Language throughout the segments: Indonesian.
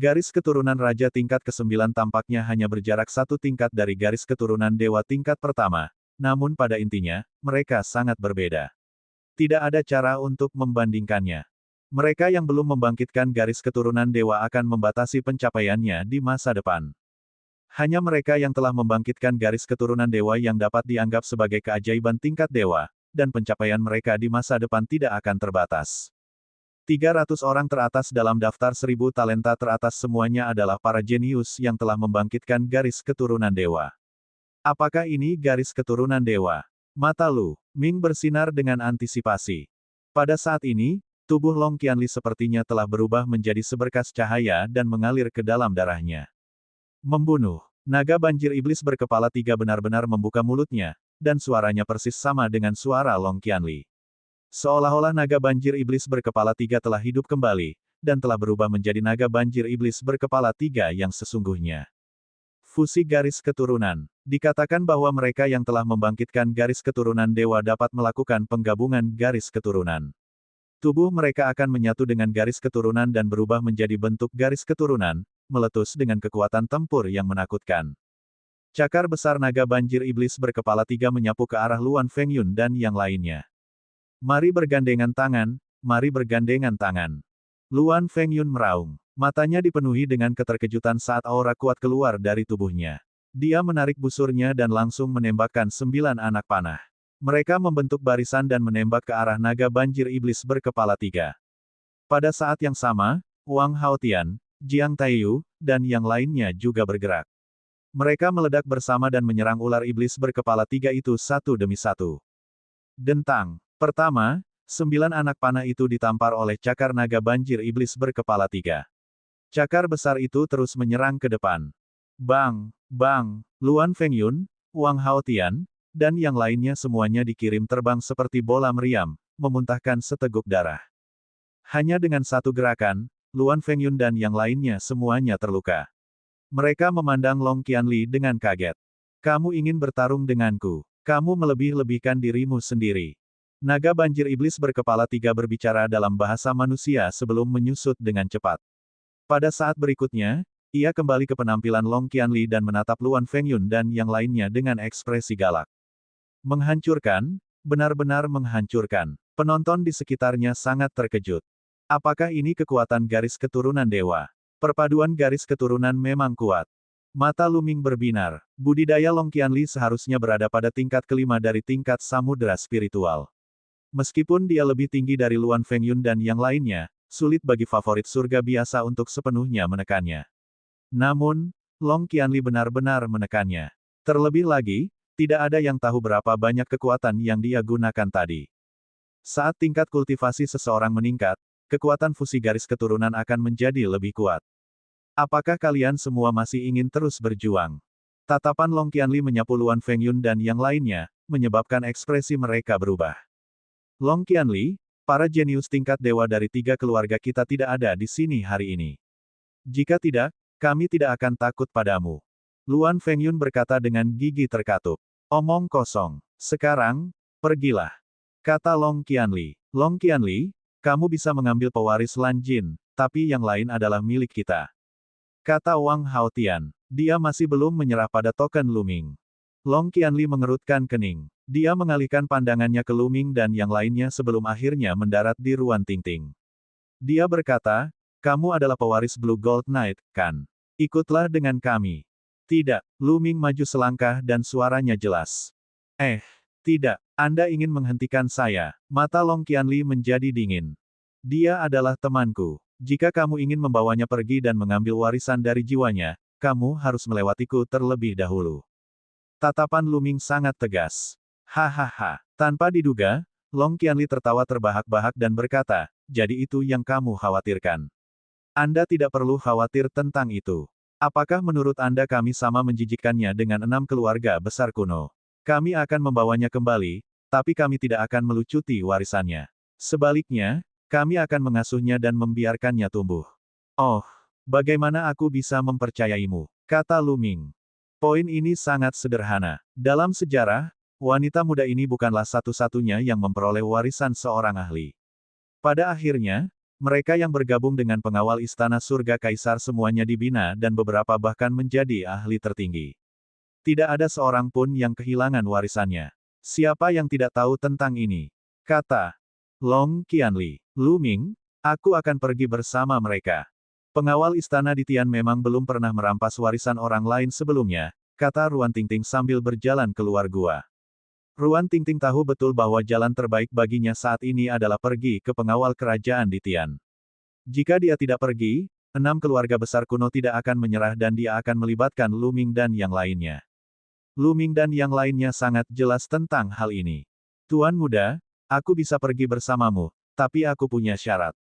Garis keturunan Raja tingkat ke-9 tampaknya hanya berjarak satu tingkat dari garis keturunan Dewa tingkat pertama, namun pada intinya, mereka sangat berbeda. Tidak ada cara untuk membandingkannya. Mereka yang belum membangkitkan garis keturunan Dewa akan membatasi pencapaiannya di masa depan. Hanya mereka yang telah membangkitkan garis keturunan Dewa yang dapat dianggap sebagai keajaiban tingkat Dewa, dan pencapaian mereka di masa depan tidak akan terbatas. 300 orang teratas dalam daftar 1000 talenta teratas semuanya adalah para jenius yang telah membangkitkan garis keturunan Dewa. Apakah ini garis keturunan Dewa? Mata Lu Ming bersinar dengan antisipasi. Pada saat ini, tubuh Long Qianli sepertinya telah berubah menjadi seberkas cahaya dan mengalir ke dalam darahnya. Membunuh. Naga banjir iblis berkepala 3 benar-benar membuka mulutnya, dan suaranya persis sama dengan suara Long Qianli. Seolah-olah naga banjir iblis berkepala 3 telah hidup kembali, dan telah berubah menjadi naga banjir iblis berkepala 3 yang sesungguhnya. Fusi garis keturunan. Dikatakan bahwa mereka yang telah membangkitkan garis keturunan Dewa dapat melakukan penggabungan garis keturunan. Tubuh mereka akan menyatu dengan garis keturunan dan berubah menjadi bentuk garis keturunan, meletus dengan kekuatan tempur yang menakutkan. Cakar besar naga banjir iblis berkepala 3 menyapu ke arah Luan Fengyun dan yang lainnya. Mari bergandengan tangan, mari bergandengan tangan. Luan Fengyun meraung. Matanya dipenuhi dengan keterkejutan saat aura kuat keluar dari tubuhnya. Dia menarik busurnya dan langsung menembakkan 9 anak panah. Mereka membentuk barisan dan menembak ke arah naga banjir iblis berkepala 3. Pada saat yang sama, Wang Haotian, Jiang Taiyu, dan yang lainnya juga bergerak. Mereka meledak bersama dan menyerang ular iblis berkepala 3 itu satu demi satu. Dentang. Pertama, 9 anak panah itu ditampar oleh cakar naga banjir iblis berkepala 3. Cakar besar itu terus menyerang ke depan. Bang, bang, Luan Fengyun, Wang Haotian, dan yang lainnya semuanya dikirim terbang seperti bola meriam, memuntahkan seteguk darah. Hanya dengan satu gerakan, Luan Fengyun dan yang lainnya semuanya terluka. Mereka memandang Long Qianli dengan kaget. Kamu ingin bertarung denganku. Kamu melebih-lebihkan dirimu sendiri. Naga banjir iblis berkepala 3 berbicara dalam bahasa manusia sebelum menyusut dengan cepat. Pada saat berikutnya, ia kembali ke penampilan Long Qianli dan menatap Luan Fengyun dan yang lainnya dengan ekspresi galak. Menghancurkan, benar-benar menghancurkan. Penonton di sekitarnya sangat terkejut. Apakah ini kekuatan garis keturunan Dewa? Perpaduan garis keturunan memang kuat. Mata Lu Ming berbinar. Budidaya Long Qianli seharusnya berada pada tingkat kelima dari tingkat samudera spiritual. Meskipun dia lebih tinggi dari Luan Fengyun dan yang lainnya, sulit bagi favorit surga biasa untuk sepenuhnya menekannya. Namun, Long Qianli benar-benar menekannya. Terlebih lagi, tidak ada yang tahu berapa banyak kekuatan yang dia gunakan tadi. Saat tingkat kultivasi seseorang meningkat, kekuatan fusi garis keturunan akan menjadi lebih kuat. Apakah kalian semua masih ingin terus berjuang? Tatapan Long Qianli menyapu Luan Fengyun dan yang lainnya, menyebabkan ekspresi mereka berubah. Long Qianli, para jenius tingkat dewa dari 3 keluarga kita tidak ada di sini hari ini. Jika tidak, kami tidak akan takut padamu. Luan Fengyun berkata dengan gigi terkatup. Omong kosong. Sekarang, pergilah. Kata Long Qianli. Long Qianli, kamu bisa mengambil pewaris Lan Jin, tapi yang lain adalah milik kita. Kata Wang Haotian. Dia masih belum menyerah pada token Lu Ming. Long Qianli mengerutkan kening. Dia mengalihkan pandangannya ke Lu Ming dan yang lainnya sebelum akhirnya mendarat di Ruan Tingting. Dia berkata, kamu adalah pewaris Blue Gold Knight, kan? Ikutlah dengan kami. Tidak, Lu Ming maju selangkah dan suaranya jelas. Tidak, Anda ingin menghentikan saya. Mata Long Qianli menjadi dingin. Dia adalah temanku. Jika kamu ingin membawanya pergi dan mengambil warisan dari jiwanya, kamu harus melewatiku terlebih dahulu. Tatapan Lu Ming sangat tegas. Hahaha. Tanpa diduga, Long Qianli tertawa terbahak-bahak dan berkata, jadi itu yang kamu khawatirkan. Anda tidak perlu khawatir tentang itu. Apakah menurut Anda kami sama menjijikkannya dengan 6 keluarga besar kuno? Kami akan membawanya kembali, tapi kami tidak akan melucuti warisannya. Sebaliknya, kami akan mengasuhnya dan membiarkannya tumbuh. Oh, bagaimana aku bisa mempercayaimu? Kata Lu Ming. Poin ini sangat sederhana. Dalam sejarah, wanita muda ini bukanlah satu-satunya yang memperoleh warisan seorang ahli. Pada akhirnya, Mereka yang bergabung dengan pengawal Istana Surga Kaisar semuanya dibina dan beberapa bahkan menjadi ahli tertinggi. Tidak ada seorang pun yang kehilangan warisannya. Siapa yang tidak tahu tentang ini? Kata Long Qianli. Lu Ming, aku akan pergi bersama mereka. Pengawal istana di Tian memang belum pernah merampas warisan orang lain sebelumnya, kata Ruan Tingting sambil berjalan keluar gua. Ruan Tingting tahu betul bahwa jalan terbaik baginya saat ini adalah pergi ke pengawal kerajaan di Tian. Jika dia tidak pergi, 6 keluarga besar kuno tidak akan menyerah dan dia akan melibatkan Lu Ming dan yang lainnya. Lu Ming dan yang lainnya sangat jelas tentang hal ini. Tuan muda, aku bisa pergi bersamamu, tapi aku punya syarat.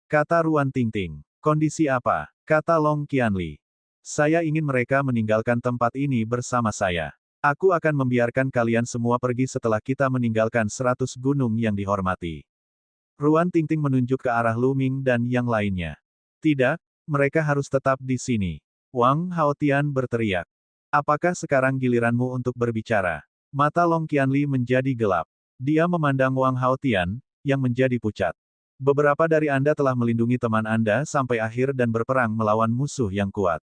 Kata Ruan Tingting. Kondisi apa? Kata Long Qianli. Saya ingin mereka meninggalkan tempat ini bersama saya. Aku akan membiarkan kalian semua pergi setelah kita meninggalkan 100 gunung yang dihormati. Ruan Tingting menunjuk ke arah Lu Ming dan yang lainnya. Tidak, mereka harus tetap di sini. Wang Haotian berteriak. Apakah sekarang giliranmu untuk berbicara? Mata Long Qianli menjadi gelap. Dia memandang Wang Haotian, yang menjadi pucat. Beberapa dari Anda telah melindungi teman Anda sampai akhir dan berperang melawan musuh yang kuat.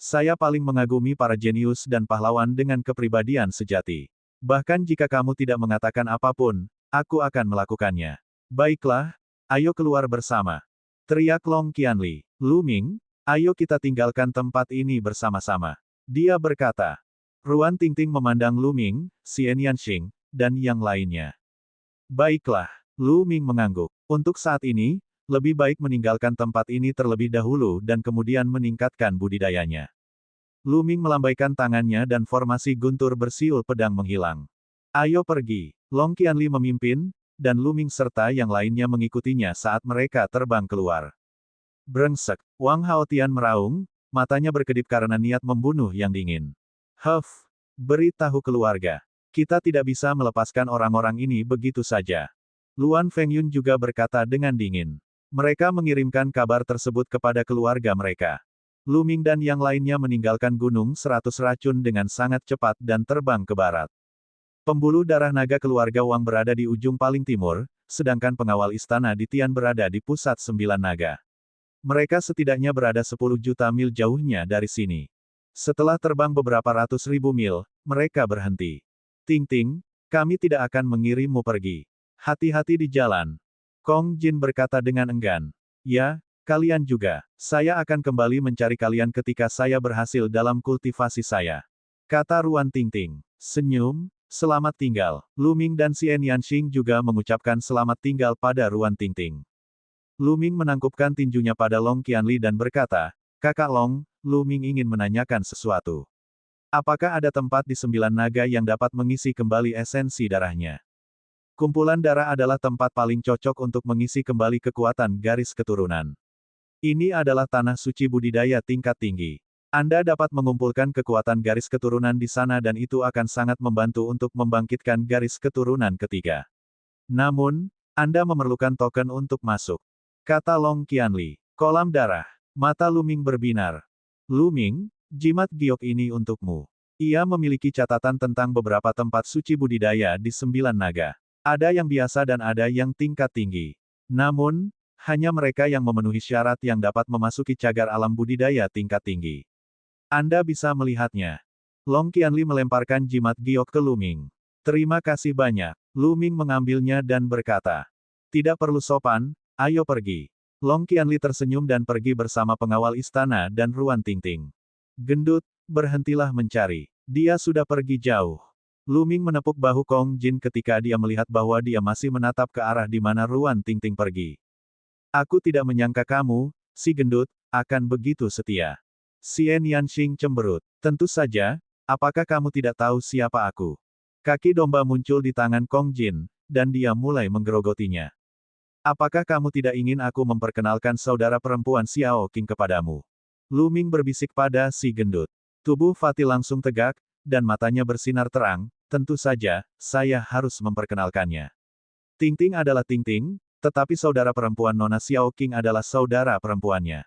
Saya paling mengagumi para jenius dan pahlawan dengan kepribadian sejati. Bahkan jika kamu tidak mengatakan apapun, aku akan melakukannya. Baiklah, ayo keluar bersama. Teriak Long Qianli. Lu Ming, ayo kita tinggalkan tempat ini bersama-sama. Dia berkata. Ruan Tingting memandang Lu Ming, Xian Yanxing, dan yang lainnya. Baiklah, Lu Ming mengangguk. Untuk saat ini, lebih baik meninggalkan tempat ini terlebih dahulu dan kemudian meningkatkan budidayanya. Lu Ming melambaikan tangannya dan formasi guntur bersiul pedang menghilang. Ayo pergi. Long Qianli memimpin, dan Lu Ming serta yang lainnya mengikutinya saat mereka terbang keluar. Brengsek, Wang Haotian meraung, matanya berkedip karena niat membunuh yang dingin. Huff, beritahu keluarga. Kita tidak bisa melepaskan orang-orang ini begitu saja. Luan Fengyun juga berkata dengan dingin. Mereka mengirimkan kabar tersebut kepada keluarga mereka. Lu Ming dan yang lainnya meninggalkan Gunung 100 Racun dengan sangat cepat dan terbang ke barat. Pembuluh darah naga keluarga Wang berada di ujung paling timur, sedangkan pengawal istana di Tian berada di pusat 9 naga. Mereka setidaknya berada 10 juta mil jauhnya dari sini. Setelah terbang beberapa ratus ribu mil, mereka berhenti. Ting-ting, kami tidak akan mengirimmu pergi. Hati-hati di jalan. Kong Jin berkata dengan enggan. Ya, kalian juga. Saya akan kembali mencari kalian ketika saya berhasil dalam kultivasi saya. Kata Ruan Tingting. Senyum, selamat tinggal. Lu Ming dan Xian Yanxing juga mengucapkan selamat tinggal pada Ruan Tingting. Lu Ming menangkupkan tinjunya pada Long Qianli dan berkata, Kakak Long, Lu Ming ingin menanyakan sesuatu. Apakah ada tempat di 9 naga yang dapat mengisi kembali esensi darahnya? Kumpulan darah adalah tempat paling cocok untuk mengisi kembali kekuatan garis keturunan. Ini adalah tanah suci budidaya tingkat tinggi. Anda dapat mengumpulkan kekuatan garis keturunan di sana dan itu akan sangat membantu untuk membangkitkan garis keturunan ketiga. Namun, Anda memerlukan token untuk masuk. Kata Long Qianli. Kolam darah. Mata Lu Ming berbinar. Lu Ming, jimat giok ini untukmu. Ia memiliki catatan tentang beberapa tempat suci budidaya di 9 naga. Ada yang biasa dan ada yang tingkat tinggi. Namun, hanya mereka yang memenuhi syarat yang dapat memasuki cagar alam budidaya tingkat tinggi. Anda bisa melihatnya. Long Qianli melemparkan jimat giok ke Lu Ming. Terima kasih banyak. Lu Ming mengambilnya dan berkata. Tidak perlu sopan, ayo pergi. Long Qianli tersenyum dan pergi bersama pengawal istana dan Ruan Tingting. Gendut, berhentilah mencari. Dia sudah pergi jauh. Lu Ming menepuk bahu Kong Jin ketika dia melihat bahwa dia masih menatap ke arah di mana Ruan Tingting pergi. Aku tidak menyangka kamu, si gendut, akan begitu setia. Xian Yanxing cemberut. Tentu saja, apakah kamu tidak tahu siapa aku? Kaki domba muncul di tangan Kong Jin, dan dia mulai menggerogotinya. Apakah kamu tidak ingin aku memperkenalkan saudara perempuan Xiao Qing kepadamu? Lu Ming berbisik pada si gendut. Tubuh Fatih langsung tegak, dan matanya bersinar terang, tentu saja, saya harus memperkenalkannya. Ting-ting adalah Ting-ting, tetapi saudara perempuan Nona Xiao Qing adalah saudara perempuannya.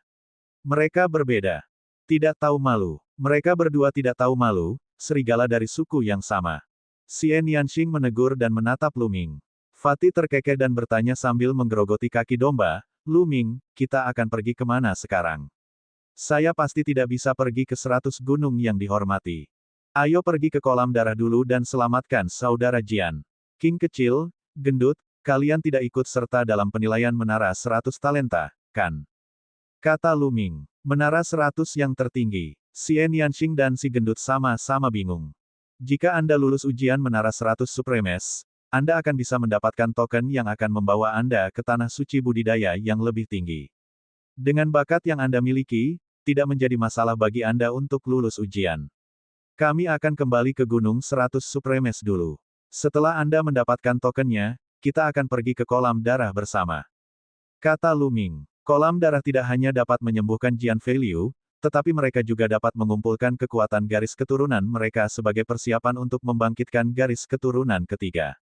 Mereka berbeda. Tidak tahu malu. Mereka berdua tidak tahu malu, serigala dari suku yang sama. Xian Yanxing menegur dan menatap Lu Ming. Fatih terkekeh dan bertanya sambil menggerogoti kaki domba, Lu Ming, kita akan pergi kemana sekarang? Saya pasti tidak bisa pergi ke 100 gunung yang dihormati. Ayo pergi ke kolam darah dulu dan selamatkan saudara Jian. King kecil, gendut, kalian tidak ikut serta dalam penilaian menara 100 talenta, kan? Kata Lu Ming. Menara 100 yang tertinggi. Xian Yanxing dan si gendut sama-sama bingung. Jika Anda lulus ujian menara 100 Supremes, Anda akan bisa mendapatkan token yang akan membawa Anda ke tanah suci budidaya yang lebih tinggi. Dengan bakat yang Anda miliki, tidak menjadi masalah bagi Anda untuk lulus ujian. Kami akan kembali ke Gunung 100 Supremes dulu. Setelah Anda mendapatkan tokennya, kita akan pergi ke kolam darah bersama. Kata Lu Ming. Kolam darah tidak hanya dapat menyembuhkan Jian Feiliu, tetapi mereka juga dapat mengumpulkan kekuatan garis keturunan mereka sebagai persiapan untuk membangkitkan garis keturunan ketiga.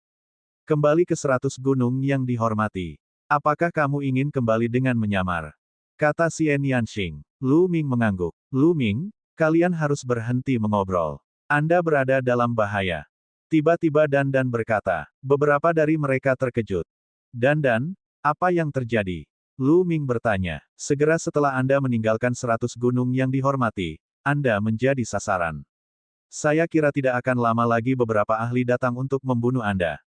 Kembali ke 100 gunung yang dihormati. Apakah kamu ingin kembali dengan menyamar? Kata Xian Yanxing. Lu Ming mengangguk. Lu Ming, kalian harus berhenti mengobrol. Anda berada dalam bahaya. Tiba-tiba Dandan berkata. Beberapa dari mereka terkejut. Dandan, apa yang terjadi? Lu Ming bertanya. Segera setelah Anda meninggalkan 100 gunung yang dihormati, Anda menjadi sasaran. Saya kira tidak akan lama lagi beberapa ahli datang untuk membunuh Anda.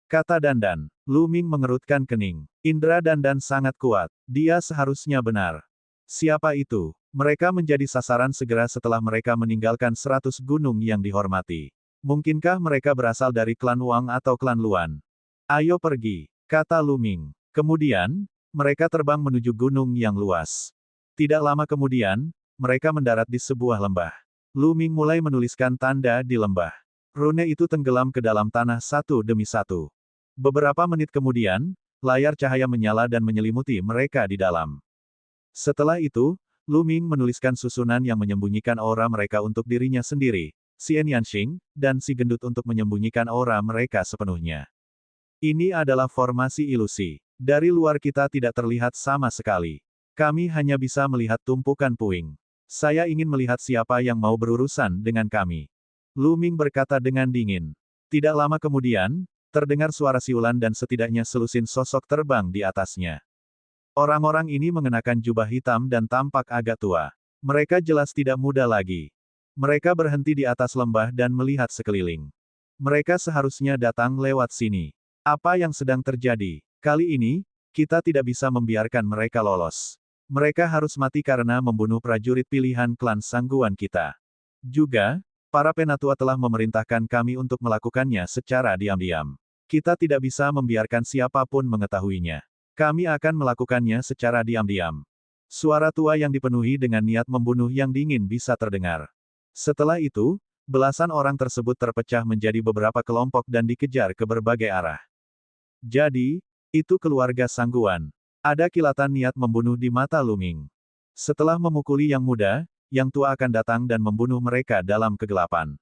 Kata Dandan. Lu Ming mengerutkan kening. Indra Dandan sangat kuat. Dia seharusnya benar. Siapa itu? Mereka menjadi sasaran segera setelah mereka meninggalkan 100 gunung yang dihormati. Mungkinkah mereka berasal dari klan Wang atau klan Luan? Ayo pergi, kata Lu Ming. Kemudian, mereka terbang menuju gunung yang luas. Tidak lama kemudian, mereka mendarat di sebuah lembah. Lu Ming mulai menuliskan tanda di lembah. Rune itu tenggelam ke dalam tanah satu demi satu. Beberapa menit kemudian, layar cahaya menyala dan menyelimuti mereka di dalam. Setelah itu, Lu Ming menuliskan susunan yang menyembunyikan aura mereka untuk dirinya sendiri, Xian Yanxing, dan si gendut untuk menyembunyikan aura mereka sepenuhnya. Ini adalah formasi ilusi. Dari luar kita tidak terlihat sama sekali. Kami hanya bisa melihat tumpukan puing. Saya ingin melihat siapa yang mau berurusan dengan kami. Lu Ming berkata dengan dingin. Tidak lama kemudian, terdengar suara siulan dan setidaknya selusin sosok terbang di atasnya. Orang-orang ini mengenakan jubah hitam dan tampak agak tua. Mereka jelas tidak muda lagi. Mereka berhenti di atas lembah dan melihat sekeliling. Mereka seharusnya datang lewat sini. Apa yang sedang terjadi? Kali ini, kita tidak bisa membiarkan mereka lolos. Mereka harus mati karena membunuh prajurit pilihan klan Sangguan kita. Juga, para penatua telah memerintahkan kami untuk melakukannya secara diam-diam. Kita tidak bisa membiarkan siapapun mengetahuinya. Kami akan melakukannya secara diam-diam. Suara tua yang dipenuhi dengan niat membunuh yang dingin bisa terdengar. Setelah itu, belasan orang tersebut terpecah menjadi beberapa kelompok dan dikejar ke berbagai arah. Jadi, itu keluarga Sangguan. Ada kilatan niat membunuh di mata Lu Ming. Setelah memukuli yang muda, yang tua akan datang dan membunuh mereka dalam kegelapan.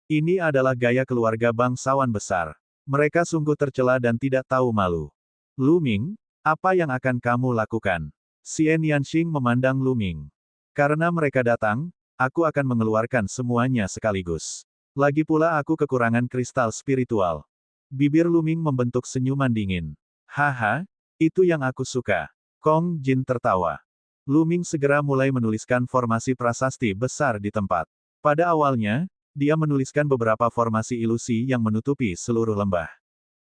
Ini adalah gaya keluarga bangsawan besar. Mereka sungguh tercela dan tidak tahu malu. Lu Ming, apa yang akan kamu lakukan? Xian Yanxing memandang Lu Ming. Karena mereka datang, aku akan mengeluarkan semuanya sekaligus. Lagi pula aku kekurangan kristal spiritual. Bibir Lu Ming membentuk senyuman dingin. Haha, itu yang aku suka. Kong Jin tertawa. Lu Ming segera mulai menuliskan formasi prasasti besar di tempat. Pada awalnya, dia menuliskan beberapa formasi ilusi yang menutupi seluruh lembah.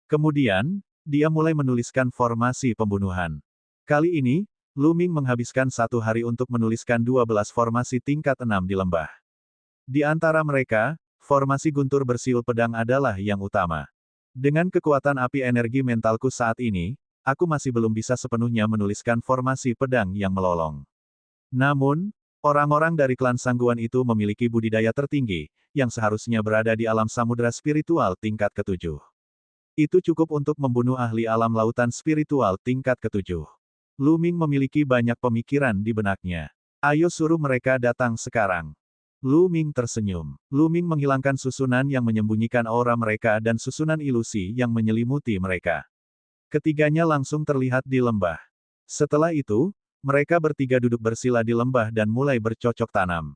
Kemudian, dia mulai menuliskan formasi pembunuhan. Kali ini, Lu Ming menghabiskan 1 hari untuk menuliskan 12 formasi tingkat 6 di lembah. Di antara mereka, formasi guntur bersiul pedang adalah yang utama. Dengan kekuatan api energi mentalku saat ini, aku masih belum bisa sepenuhnya menuliskan formasi pedang yang melolong. Namun, orang-orang dari klan Sangguan itu memiliki budidaya tertinggi, yang seharusnya berada di alam samudera spiritual tingkat ke-7. Itu cukup untuk membunuh ahli alam lautan spiritual tingkat ke-7. Lu Ming memiliki banyak pemikiran di benaknya. Ayo suruh mereka datang sekarang. Lu Ming tersenyum. Lu Ming menghilangkan susunan yang menyembunyikan aura mereka dan susunan ilusi yang menyelimuti mereka. Ketiganya langsung terlihat di lembah. Setelah itu, mereka bertiga duduk bersila di lembah dan mulai bercocok tanam.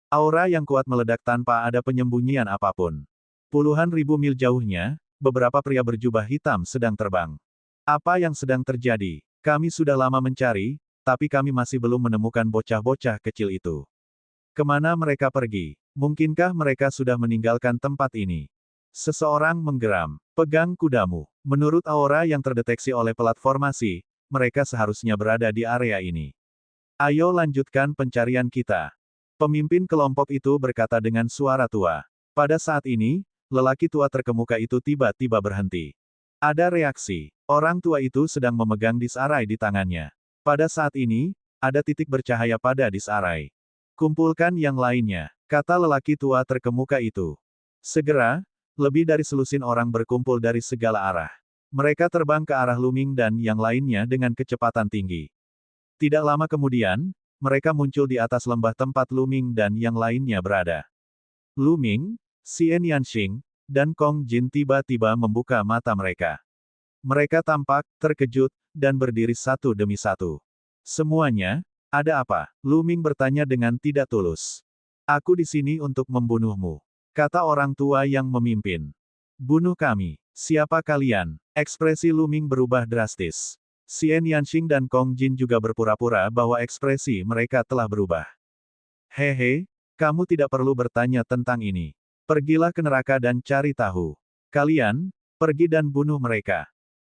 Aura yang kuat meledak tanpa ada penyembunyian apapun. Puluhan ribu mil jauhnya, beberapa pria berjubah hitam sedang terbang. Apa yang sedang terjadi? Kami sudah lama mencari, tapi kami masih belum menemukan bocah-bocah kecil itu. Kemana mereka pergi? Mungkinkah mereka sudah meninggalkan tempat ini? Seseorang menggeram. Pegang kudamu. Menurut aura yang terdeteksi oleh platformasi, mereka seharusnya berada di area ini. Ayo lanjutkan pencarian kita. Pemimpin kelompok itu berkata dengan suara tua. Pada saat ini, lelaki tua terkemuka itu tiba-tiba berhenti. Ada reaksi. Orang tua itu sedang memegang disarai di tangannya. Pada saat ini, ada titik bercahaya pada disarai. Kumpulkan yang lainnya, kata lelaki tua terkemuka itu. Segera, lebih dari selusin orang berkumpul dari segala arah. Mereka terbang ke arah Luming dan yang lainnya dengan kecepatan tinggi. Tidak lama kemudian, mereka muncul di atas lembah tempat Luming dan yang lainnya berada. Luming, Xian Yanxing, dan Kong Jin tiba-tiba membuka mata mereka. Mereka tampak terkejut dan berdiri satu demi satu. Semuanya, ada apa? Luming bertanya dengan tidak tulus. Aku di sini untuk membunuhmu, kata orang tua yang memimpin. Bunuh kami. Siapa kalian? Ekspresi Luming berubah drastis. Xian Yanxing dan Kong Jin juga berpura-pura bahwa ekspresi mereka telah berubah. Hehe, kamu tidak perlu bertanya tentang ini. Pergilah ke neraka dan cari tahu. Kalian, pergi dan bunuh mereka.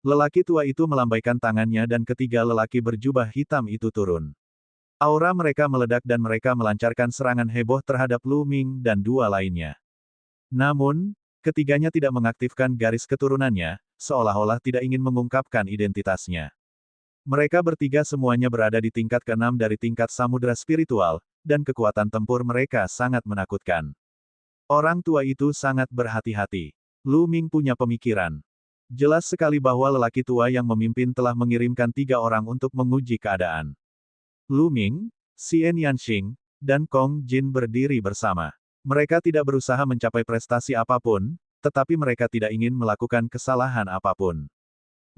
Lelaki tua itu melambaikan tangannya dan ketiga lelaki berjubah hitam itu turun. Aura mereka meledak dan mereka melancarkan serangan heboh terhadap Luming dan dua lainnya. Namun, ketiganya tidak mengaktifkan garis keturunannya, seolah-olah tidak ingin mengungkapkan identitasnya. Mereka bertiga semuanya berada di tingkat ke-6 dari tingkat samudera spiritual, dan kekuatan tempur mereka sangat menakutkan. Orang tua itu sangat berhati-hati. Luming punya pemikiran. Jelas sekali bahwa lelaki tua yang memimpin telah mengirimkan 3 orang untuk menguji keadaan. Luming, Xian Yanxing, dan Kong Jin berdiri bersama. Mereka tidak berusaha mencapai prestasi apapun, tetapi mereka tidak ingin melakukan kesalahan apapun.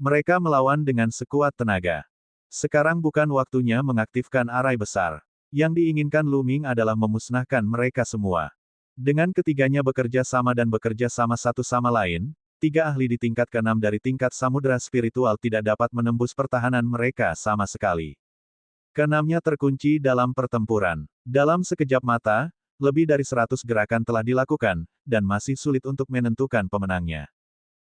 Mereka melawan dengan sekuat tenaga. Sekarang bukan waktunya mengaktifkan arai besar. Yang diinginkan Luming adalah memusnahkan mereka semua. Dengan ketiganya bekerja sama dan bekerja sama satu sama lain, 3 ahli di tingkat ke-6 dari tingkat samudera spiritual tidak dapat menembus pertahanan mereka sama sekali. Keenamnya terkunci dalam pertempuran. Dalam sekejap mata, lebih dari 100 gerakan telah dilakukan, dan masih sulit untuk menentukan pemenangnya.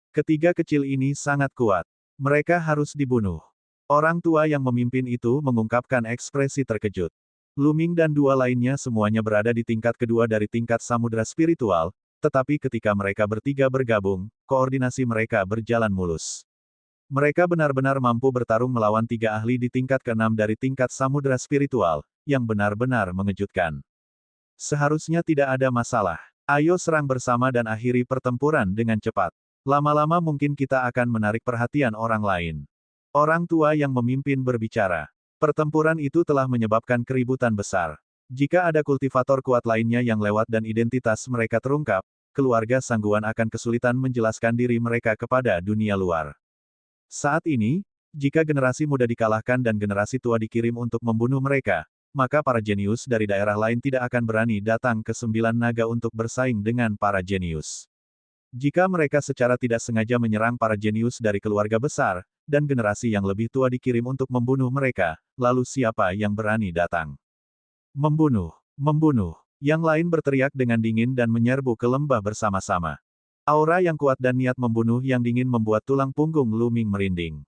Ketiga kecil ini sangat kuat. Mereka harus dibunuh. Orang tua yang memimpin itu mengungkapkan ekspresi terkejut. Luming dan dua lainnya semuanya berada di tingkat kedua dari tingkat samudera spiritual, tetapi ketika mereka bertiga bergabung, koordinasi mereka berjalan mulus. Mereka benar-benar mampu bertarung melawan 3 ahli di tingkat ke-6 dari tingkat samudera spiritual, yang benar-benar mengejutkan. Seharusnya tidak ada masalah. Ayo serang bersama dan akhiri pertempuran dengan cepat. Lama-lama mungkin kita akan menarik perhatian orang lain. Orang tua yang memimpin berbicara. Pertempuran itu telah menyebabkan keributan besar. Jika ada kultivator kuat lainnya yang lewat dan identitas mereka terungkap, keluarga Sangguan akan kesulitan menjelaskan diri mereka kepada dunia luar. Saat ini, jika generasi muda dikalahkan dan generasi tua dikirim untuk membunuh mereka, maka para jenius dari daerah lain tidak akan berani datang ke 9 naga untuk bersaing dengan para jenius. Jika mereka secara tidak sengaja menyerang para jenius dari keluarga besar, dan generasi yang lebih tua dikirim untuk membunuh mereka, lalu siapa yang berani datang? Membunuh, membunuh. Yang lain berteriak dengan dingin dan menyerbu ke lembah bersama-sama. Aura yang kuat dan niat membunuh yang dingin membuat tulang punggung Luming merinding.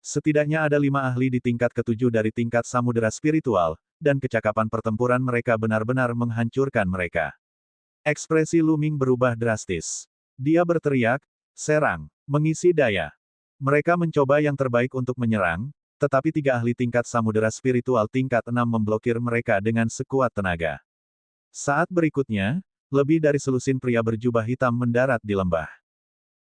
Setidaknya ada 5 ahli di tingkat ke-7 dari tingkat samudera spiritual, dan kecakapan pertempuran mereka benar-benar menghancurkan mereka. Ekspresi Luming berubah drastis. Dia berteriak, serang, mengisi daya. Mereka mencoba yang terbaik untuk menyerang, tetapi 3 ahli tingkat samudera spiritual tingkat 6 memblokir mereka dengan sekuat tenaga. Saat berikutnya, lebih dari selusin pria berjubah hitam mendarat di lembah.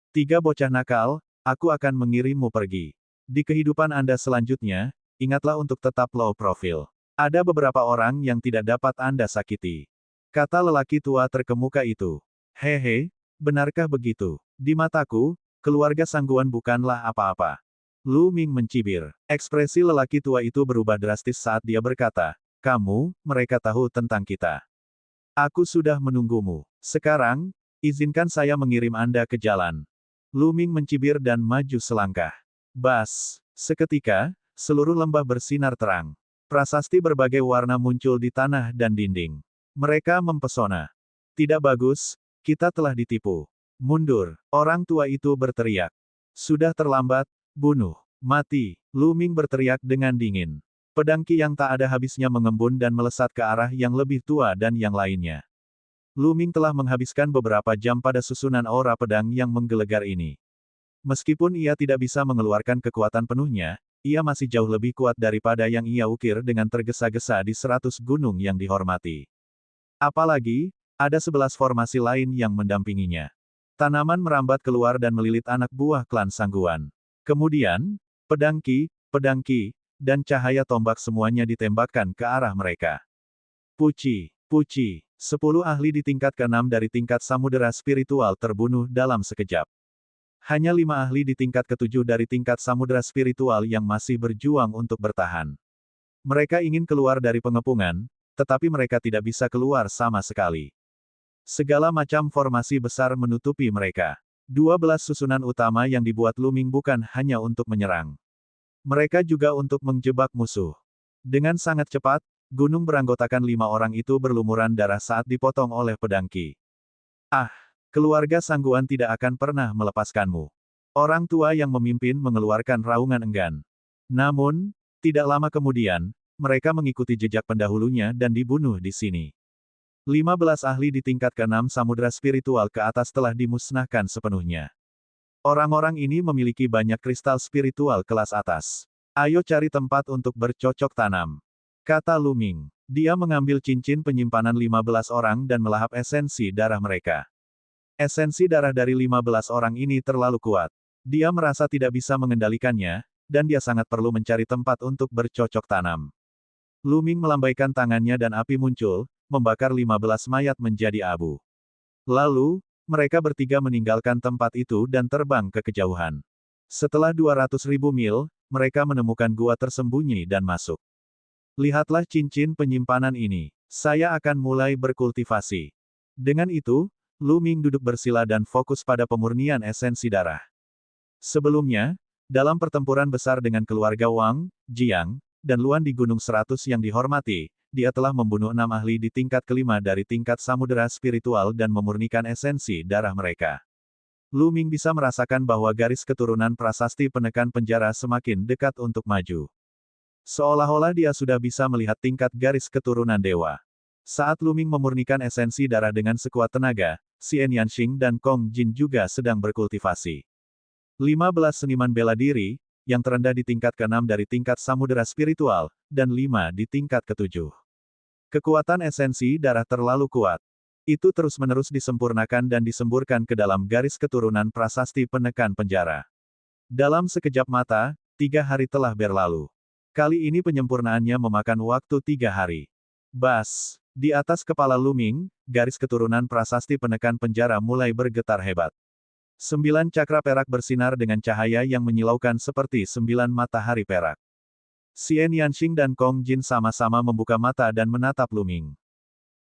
3 bocah nakal, aku akan mengirimmu pergi. Di kehidupan Anda selanjutnya, ingatlah untuk tetap low profile. Ada beberapa orang yang tidak dapat Anda sakiti. Kata lelaki tua terkemuka itu. Hehe, benarkah begitu? Di mataku, keluarga Sangguan bukanlah apa-apa. Luming mencibir. Ekspresi lelaki tua itu berubah drastis saat dia berkata, kamu, mereka tahu tentang kita. Aku sudah menunggumu. Sekarang, izinkan saya mengirim Anda ke jalan. Luming mencibir dan maju selangkah. Bas! Seketika, seluruh lembah bersinar terang. Prasasti berbagai warna muncul di tanah dan dinding. Mereka mempesona. Tidak bagus, kita telah ditipu. Mundur, orang tua itu berteriak. Sudah terlambat, bunuh, mati, Lu Ming berteriak dengan dingin. Pedang Qi yang tak ada habisnya mengembun dan melesat ke arah yang lebih tua dan yang lainnya. Lu Ming telah menghabiskan beberapa jam pada susunan aura pedang yang menggelegar ini. Meskipun ia tidak bisa mengeluarkan kekuatan penuhnya, ia masih jauh lebih kuat daripada yang ia ukir dengan tergesa-gesa di 100 gunung yang dihormati. Apalagi, ada 11 formasi lain yang mendampinginya. Tanaman merambat keluar dan melilit anak buah klan Sangguan. Kemudian, pedang Qi, dan cahaya tombak semuanya ditembakkan ke arah mereka. Puci, 10 ahli di tingkat ke-6 dari tingkat samudera spiritual terbunuh dalam sekejap. Hanya 5 ahli di tingkat ke-7 dari tingkat samudera spiritual yang masih berjuang untuk bertahan. Mereka ingin keluar dari pengepungan, tetapi mereka tidak bisa keluar sama sekali. Segala macam formasi besar menutupi mereka. 12 susunan utama yang dibuat Lu Ming bukan hanya untuk menyerang. Mereka juga untuk menjebak musuh. Dengan sangat cepat, gunung beranggotakan 5 orang itu berlumuran darah saat dipotong oleh pedang Qi. Ah, keluarga Sangguan tidak akan pernah melepaskanmu. Orang tua yang memimpin mengeluarkan raungan enggan. Namun, tidak lama kemudian, mereka mengikuti jejak pendahulunya dan dibunuh di sini. 15 ahli di tingkat ke-6 samudera spiritual ke atas telah dimusnahkan sepenuhnya. Orang-orang ini memiliki banyak kristal spiritual kelas atas. Ayo cari tempat untuk bercocok tanam. Kata Lu Ming. Dia mengambil cincin penyimpanan 15 orang dan melahap esensi darah mereka. Esensi darah dari 15 orang ini terlalu kuat. Dia merasa tidak bisa mengendalikannya, dan dia sangat perlu mencari tempat untuk bercocok tanam. Lu Ming melambaikan tangannya dan api muncul, membakar 15 mayat menjadi abu. Lalu, mereka bertiga meninggalkan tempat itu dan terbang ke kejauhan. Setelah 200.000 mil, mereka menemukan gua tersembunyi dan masuk. Lihatlah cincin penyimpanan ini. Saya akan mulai berkultivasi. Dengan itu, Lu Ming duduk bersila dan fokus pada pemurnian esensi darah. Sebelumnya, dalam pertempuran besar dengan keluarga Wang, Jiang, dan Luan di Gunung 100 yang dihormati, dia telah membunuh 6 ahli di tingkat kelima dari tingkat samudera spiritual dan memurnikan esensi darah mereka. Lu Ming bisa merasakan bahwa garis keturunan prasasti penekan penjara semakin dekat untuk maju. Seolah-olah dia sudah bisa melihat tingkat garis keturunan dewa. Saat Lu Ming memurnikan esensi darah dengan sekuat tenaga, Xian Yanxing dan Kong Jin juga sedang berkultivasi. 15 seniman bela diri, yang terendah di tingkat ke-6 dari tingkat samudera spiritual, dan 5 di tingkat ke-7. Kekuatan esensi darah terlalu kuat. Itu terus-menerus disempurnakan dan disemburkan ke dalam garis keturunan prasasti penekan penjara. Dalam sekejap mata, 3 hari telah berlalu. Kali ini penyempurnaannya memakan waktu 3 hari. Bas! Di atas kepala Lu Ming, garis keturunan prasasti penekan penjara mulai bergetar hebat. 9 cakra perak bersinar dengan cahaya yang menyilaukan seperti 9 matahari perak. Xian Yanxing dan Kong Jin sama-sama membuka mata dan menatap Lu Ming.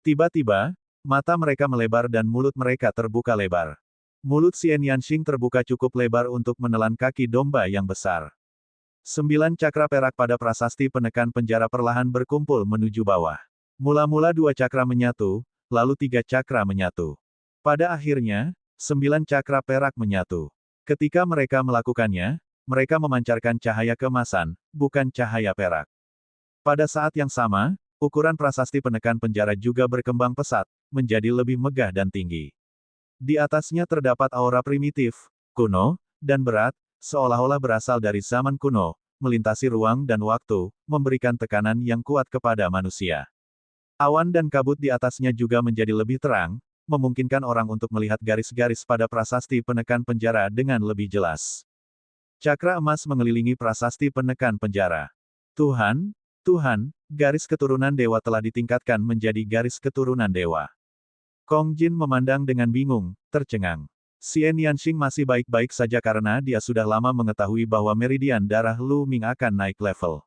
Tiba-tiba, mata mereka melebar dan mulut mereka terbuka lebar. Mulut Xian Yanxing terbuka cukup lebar untuk menelan kaki domba yang besar. 9 cakra perak pada prasasti penekan penjara perlahan berkumpul menuju bawah. Mula-mula 2 cakra menyatu, lalu 3 cakra menyatu. Pada akhirnya, 9 cakra perak menyatu. Ketika mereka melakukannya, mereka memancarkan cahaya keemasan, bukan cahaya perak. Pada saat yang sama, ukuran prasasti penekan penjara juga berkembang pesat, menjadi lebih megah dan tinggi. Di atasnya terdapat aura primitif, kuno, dan berat, seolah-olah berasal dari zaman kuno, melintasi ruang dan waktu, memberikan tekanan yang kuat kepada manusia. Awan dan kabut di atasnya juga menjadi lebih terang, memungkinkan orang untuk melihat garis-garis pada prasasti penekan penjara dengan lebih jelas. Cakra emas mengelilingi prasasti penekan penjara. Tuhan, garis keturunan dewa telah ditingkatkan menjadi garis keturunan dewa. Kong Jin memandang dengan bingung, tercengang. Xian Yanxing masih baik-baik saja karena dia sudah lama mengetahui bahwa meridian darah Lu Ming akan naik level.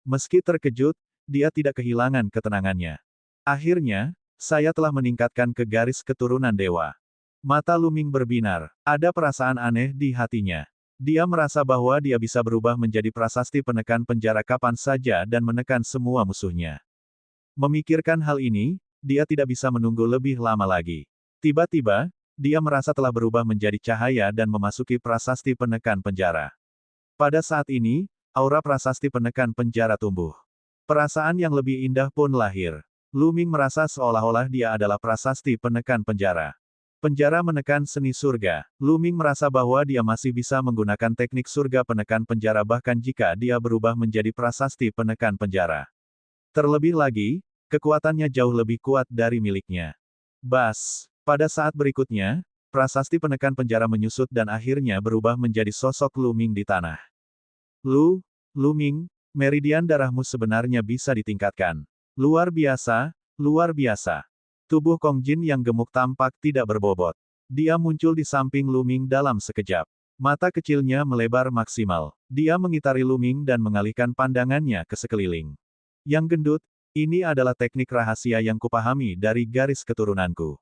Meski terkejut, dia tidak kehilangan ketenangannya. Akhirnya, saya telah meningkatkan ke garis keturunan dewa. Mata Lu Ming berbinar, ada perasaan aneh di hatinya. Dia merasa bahwa dia bisa berubah menjadi prasasti penekan penjara kapan saja dan menekan semua musuhnya. Memikirkan hal ini, dia tidak bisa menunggu lebih lama lagi. Tiba-tiba, dia merasa telah berubah menjadi cahaya dan memasuki prasasti penekan penjara. Pada saat ini, aura prasasti penekan penjara tumbuh. Perasaan yang lebih indah pun lahir. Lu Ming merasa seolah-olah dia adalah prasasti penekan penjara. Penjara menekan seni surga. Lu Ming merasa bahwa dia masih bisa menggunakan teknik surga penekan penjara bahkan jika dia berubah menjadi prasasti penekan penjara. Terlebih lagi, kekuatannya jauh lebih kuat dari miliknya. Bas. Pada saat berikutnya, prasasti penekan penjara menyusut dan akhirnya berubah menjadi sosok Lu Ming di tanah. Lu Ming, meridian darahmu sebenarnya bisa ditingkatkan. Luar biasa, luar biasa. Tubuh Kong Jin yang gemuk tampak tidak berbobot. Dia muncul di samping Lu Ming dalam sekejap. Mata kecilnya melebar maksimal. Dia mengitari Lu Ming dan mengalihkan pandangannya ke sekeliling. Yang gendut, ini adalah teknik rahasia yang kupahami dari garis keturunanku.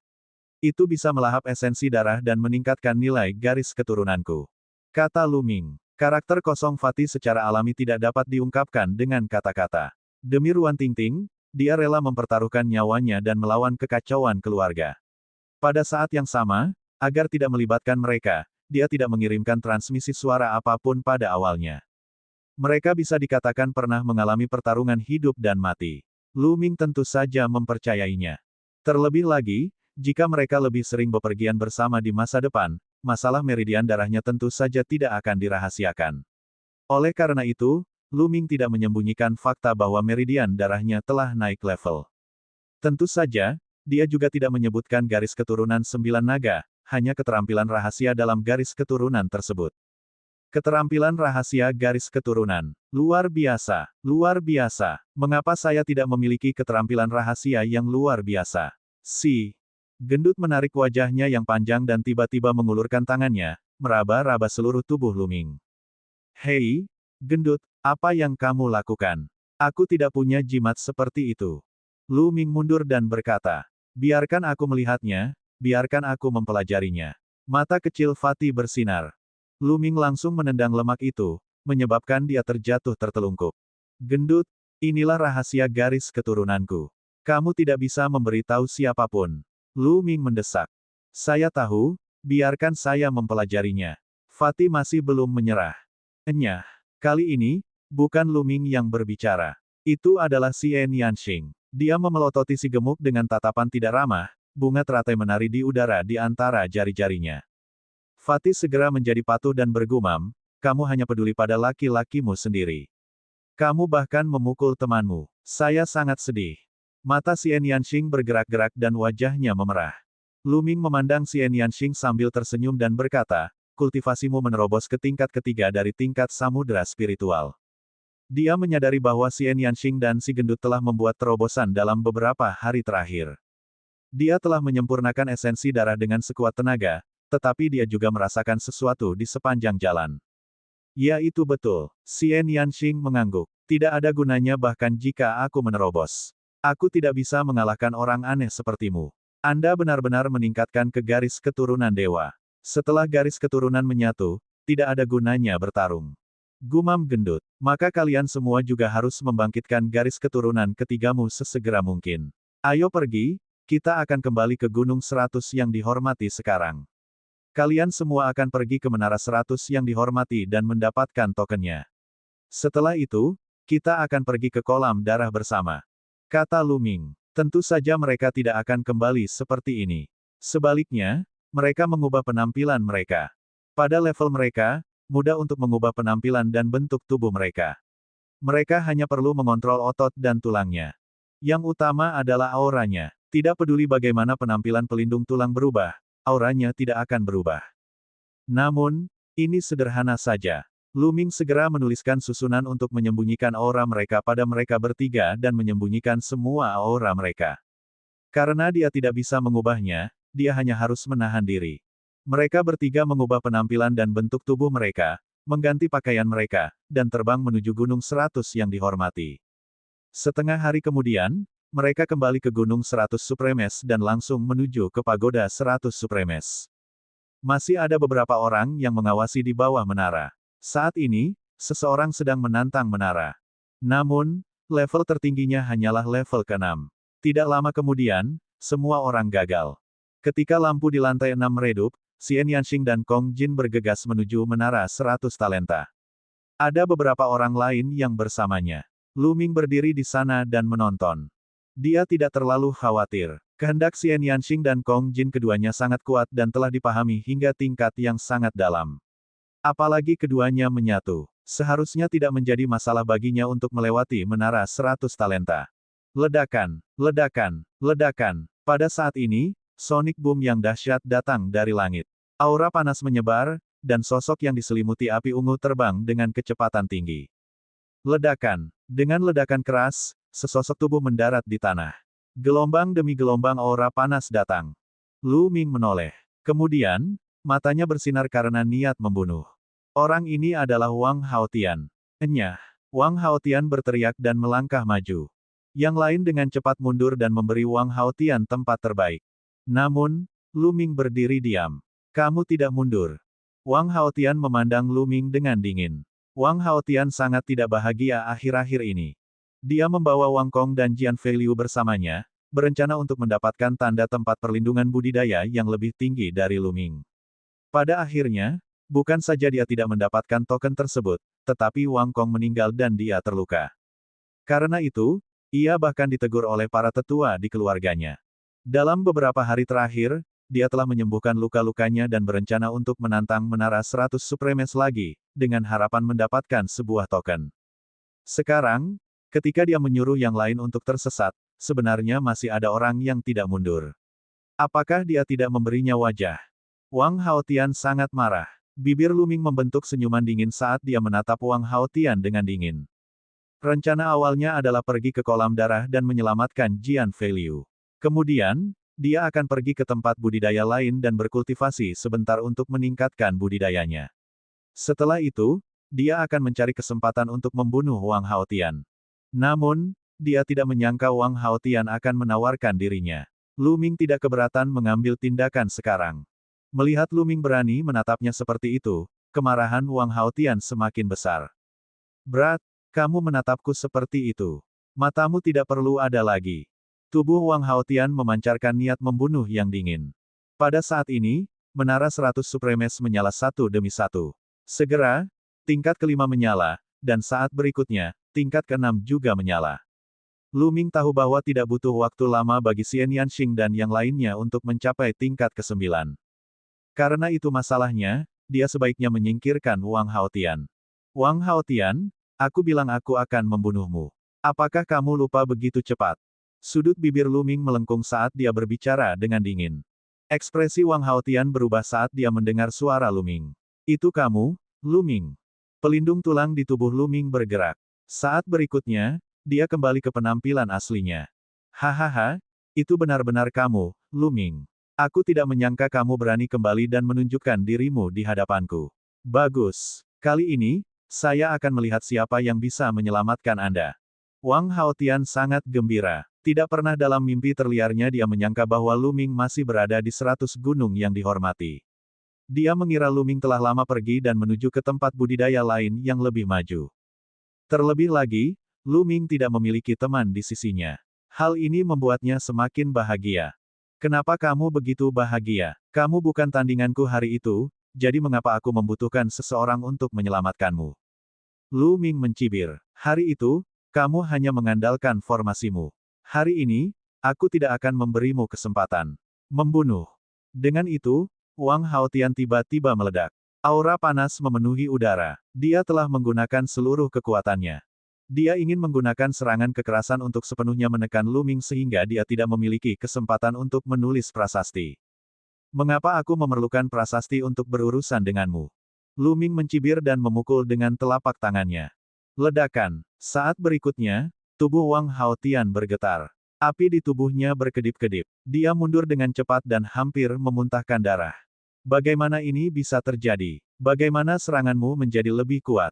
Itu bisa melahap esensi darah dan meningkatkan nilai garis keturunanku. Kata Lu Ming. Karakter kosong Fatih secara alami tidak dapat diungkapkan dengan kata-kata. Demi Ruan Tingting, dia rela mempertaruhkan nyawanya dan melawan kekacauan keluarga. Pada saat yang sama, agar tidak melibatkan mereka, dia tidak mengirimkan transmisi suara apapun pada awalnya. Mereka bisa dikatakan pernah mengalami pertarungan hidup dan mati. Lu Ming tentu saja mempercayainya. Terlebih lagi, jika mereka lebih sering bepergian bersama di masa depan, masalah meridian darahnya tentu saja tidak akan dirahasiakan. Oleh karena itu, Lu Ming tidak menyembunyikan fakta bahwa meridian darahnya telah naik level. Tentu saja, dia juga tidak menyebutkan garis keturunan 9 naga, hanya keterampilan rahasia dalam garis keturunan tersebut. Keterampilan rahasia garis keturunan. Luar biasa, luar biasa. Mengapa saya tidak memiliki keterampilan rahasia yang luar biasa? Si gendut menarik wajahnya yang panjang dan tiba-tiba mengulurkan tangannya, meraba-raba seluruh tubuh Lu Ming. Hei, gendut, apa yang kamu lakukan? Aku tidak punya jimat seperti itu. Lu Ming mundur dan berkata, biarkan aku melihatnya, biarkan aku mempelajarinya. Mata kecil Fatih bersinar. Lu Ming langsung menendang lemak itu, menyebabkan dia terjatuh tertelungkup. Gendut, inilah rahasia garis keturunanku. Kamu tidak bisa memberitahu siapapun. Lu Ming mendesak. Saya tahu, biarkan saya mempelajarinya. Fatih masih belum menyerah. Enyah. Kali ini, bukan Lu Ming yang berbicara. Itu adalah Xian Yanxing. Dia memelototi si gemuk dengan tatapan tidak ramah, bunga teratai menari di udara di antara jari-jarinya. Fatih segera menjadi patuh dan bergumam, kamu hanya peduli pada laki-lakimu sendiri. Kamu bahkan memukul temanmu. Saya sangat sedih. Mata Xian Yanxing bergerak-gerak dan wajahnya memerah. Lu Ming memandang Xian Yanxing sambil tersenyum dan berkata, kultivasimu menerobos ke tingkat ketiga dari tingkat samudera spiritual. Dia menyadari bahwa Xian Yanxing dan si gendut telah membuat terobosan dalam beberapa hari terakhir. Dia telah menyempurnakan esensi darah dengan sekuat tenaga, tetapi dia juga merasakan sesuatu di sepanjang jalan. Ya itu betul, Xian Yanxing mengangguk. Tidak ada gunanya bahkan jika aku menerobos. Aku tidak bisa mengalahkan orang aneh sepertimu. Anda benar-benar meningkatkan ke garis keturunan dewa. Setelah garis keturunan menyatu, tidak ada gunanya bertarung. Gumam gendut. Maka kalian semua juga harus membangkitkan garis keturunan ketigamu sesegera mungkin. Ayo pergi, kita akan kembali ke Gunung 100 yang dihormati sekarang. Kalian semua akan pergi ke Menara 100 yang dihormati dan mendapatkan tokennya. Setelah itu, kita akan pergi ke kolam darah bersama. Kata Lu Ming. Tentu saja mereka tidak akan kembali seperti ini. Sebaliknya, mereka mengubah penampilan mereka. Pada level mereka, mudah untuk mengubah penampilan dan bentuk tubuh mereka. Mereka hanya perlu mengontrol otot dan tulangnya. Yang utama adalah auranya. Tidak peduli bagaimana penampilan pelindung tulang berubah, auranya tidak akan berubah. Namun, ini sederhana saja. Lu Ming segera menuliskan susunan untuk menyembunyikan aura mereka pada mereka bertiga dan menyembunyikan semua aura mereka. Karena dia tidak bisa mengubahnya, dia hanya harus menahan diri. Mereka bertiga mengubah penampilan dan bentuk tubuh mereka, mengganti pakaian mereka, dan terbang menuju Gunung 100 yang dihormati. Setengah hari kemudian, mereka kembali ke Gunung 100 Supremes dan langsung menuju ke Pagoda 100 Supremes. Masih ada beberapa orang yang mengawasi di bawah menara. Saat ini, seseorang sedang menantang menara. Namun, level tertingginya hanyalah level ke-6. Tidak lama kemudian, semua orang gagal. Ketika lampu di lantai 6 meredup, Xian Yanxing dan Kong Jin bergegas menuju menara 100 talenta. Ada beberapa orang lain yang bersamanya. Lu Ming berdiri di sana dan menonton. Dia tidak terlalu khawatir. Kehendak Xian Yanxing dan Kong Jin keduanya sangat kuat dan telah dipahami hingga tingkat yang sangat dalam. Apalagi keduanya menyatu. Seharusnya tidak menjadi masalah baginya untuk melewati menara 100 talenta. Ledakan, ledakan, ledakan. Pada saat ini, sonic boom yang dahsyat datang dari langit. Aura panas menyebar, dan sosok yang diselimuti api ungu terbang dengan kecepatan tinggi. Ledakan. Dengan ledakan keras, sesosok tubuh mendarat di tanah. Gelombang demi gelombang aura panas datang. Lu Ming menoleh. Kemudian, matanya bersinar karena niat membunuh. Orang ini adalah Wang Haotian. Enyah. Wang Haotian berteriak dan melangkah maju. Yang lain dengan cepat mundur dan memberi Wang Haotian tempat terbaik. Namun, Lu Ming berdiri diam. Kamu tidak mundur. Wang Haotian memandang Lu Ming dengan dingin. Wang Haotian sangat tidak bahagia akhir-akhir ini. Dia membawa Wang Kong dan Jian Feiliu bersamanya, berencana untuk mendapatkan tanda tempat perlindungan budidaya yang lebih tinggi dari Lu Ming. Pada akhirnya, bukan saja dia tidak mendapatkan token tersebut, tetapi Wang Kong meninggal dan dia terluka. Karena itu, ia bahkan ditegur oleh para tetua di keluarganya. Dalam beberapa hari terakhir, dia telah menyembuhkan luka-lukanya dan berencana untuk menantang menara 100 Supremes lagi, dengan harapan mendapatkan sebuah token. Sekarang, ketika dia menyuruh yang lain untuk tersesat, sebenarnya masih ada orang yang tidak mundur. Apakah dia tidak memberinya wajah? Wang Haotian sangat marah. Bibir Lu Ming membentuk senyuman dingin saat dia menatap Wang Haotian dengan dingin. Rencana awalnya adalah pergi ke kolam darah dan menyelamatkan Jian Feiliu. Kemudian, dia akan pergi ke tempat budidaya lain dan berkultivasi sebentar untuk meningkatkan budidayanya. Setelah itu, dia akan mencari kesempatan untuk membunuh Wang Haotian. Namun, dia tidak menyangka Wang Haotian akan menawarkan dirinya. Lu Ming tidak keberatan mengambil tindakan sekarang. Melihat Lu Ming berani menatapnya seperti itu, kemarahan Wang Haotian semakin besar. Berat, kamu menatapku seperti itu. Matamu tidak perlu ada lagi. Tubuh Wang Haotian memancarkan niat membunuh yang dingin. Pada saat ini, menara 100 Supremes menyala satu demi satu. Segera, tingkat kelima menyala, dan saat berikutnya, tingkat keenam juga menyala. Lu Ming tahu bahwa tidak butuh waktu lama bagi Xian Yanxing dan yang lainnya untuk mencapai tingkat ke-9. Karena itu masalahnya, dia sebaiknya menyingkirkan Wang Haotian. Wang Haotian, aku bilang aku akan membunuhmu. Apakah kamu lupa begitu cepat? Sudut bibir Lu Ming melengkung saat dia berbicara dengan dingin. Ekspresi Wang Haotian berubah saat dia mendengar suara Lu Ming. Itu kamu, Lu Ming. Pelindung tulang di tubuh Lu Ming bergerak. Saat berikutnya, dia kembali ke penampilan aslinya. Hahaha, itu benar-benar kamu, Lu Ming. Aku tidak menyangka kamu berani kembali dan menunjukkan dirimu di hadapanku. Bagus. Kali ini, saya akan melihat siapa yang bisa menyelamatkan Anda. Wang Haotian sangat gembira. Tidak pernah dalam mimpi terliarnya dia menyangka bahwa Lu Ming masih berada di 100 gunung yang dihormati. Dia mengira Lu Ming telah lama pergi dan menuju ke tempat budidaya lain yang lebih maju. Terlebih lagi, Lu Ming tidak memiliki teman di sisinya. Hal ini membuatnya semakin bahagia. Kenapa kamu begitu bahagia? Kamu bukan tandinganku hari itu, jadi mengapa aku membutuhkan seseorang untuk menyelamatkanmu? Lu Ming mencibir. Hari itu, kamu hanya mengandalkan formasimu. Hari ini, aku tidak akan memberimu kesempatan membunuh. Dengan itu, Wang Haotian tiba-tiba meledak. Aura panas memenuhi udara. Dia telah menggunakan seluruh kekuatannya. Dia ingin menggunakan serangan kekerasan untuk sepenuhnya menekan Lu Ming sehingga dia tidak memiliki kesempatan untuk menulis prasasti. Mengapa aku memerlukan prasasti untuk berurusan denganmu? Lu Ming mencibir dan memukul dengan telapak tangannya. Ledakan. Saat berikutnya, tubuh Wang Haotian bergetar. Api di tubuhnya berkedip-kedip. Dia mundur dengan cepat dan hampir memuntahkan darah. Bagaimana ini bisa terjadi? Bagaimana seranganmu menjadi lebih kuat?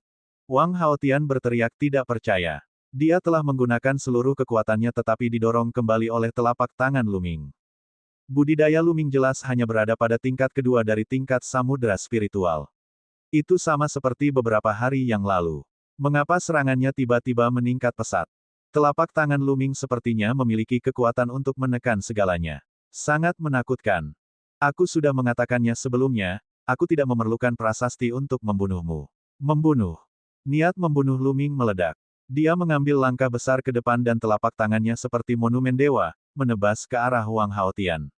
Wang Haotian berteriak tidak percaya. Dia telah menggunakan seluruh kekuatannya tetapi didorong kembali oleh telapak tangan Lu Ming. Budidaya Luming jelas hanya berada pada tingkat kedua dari tingkat samudera spiritual. Itu sama seperti beberapa hari yang lalu. Mengapa serangannya tiba-tiba meningkat pesat? Telapak tangan Luming sepertinya memiliki kekuatan untuk menekan segalanya. Sangat menakutkan. Aku sudah mengatakannya sebelumnya, aku tidak memerlukan prasasti untuk membunuhmu. Membunuh. Niat membunuh Luming meledak. Dia mengambil langkah besar ke depan dan telapak tangannya seperti monumen dewa, menebas ke arah Wang Haotian.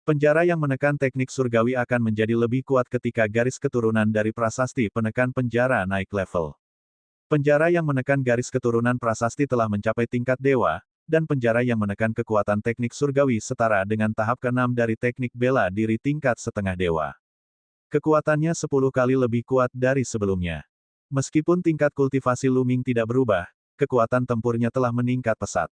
Penjara yang menekan teknik surgawi akan menjadi lebih kuat ketika garis keturunan dari prasasti penekan penjara naik level. Penjara yang menekan garis keturunan prasasti telah mencapai tingkat dewa, dan penjara yang menekan kekuatan teknik surgawi setara dengan tahap ke-6 dari teknik bela diri tingkat setengah dewa. Kekuatannya 10 kali lebih kuat dari sebelumnya. Meskipun tingkat kultivasi Luming tidak berubah, kekuatan tempurnya telah meningkat pesat.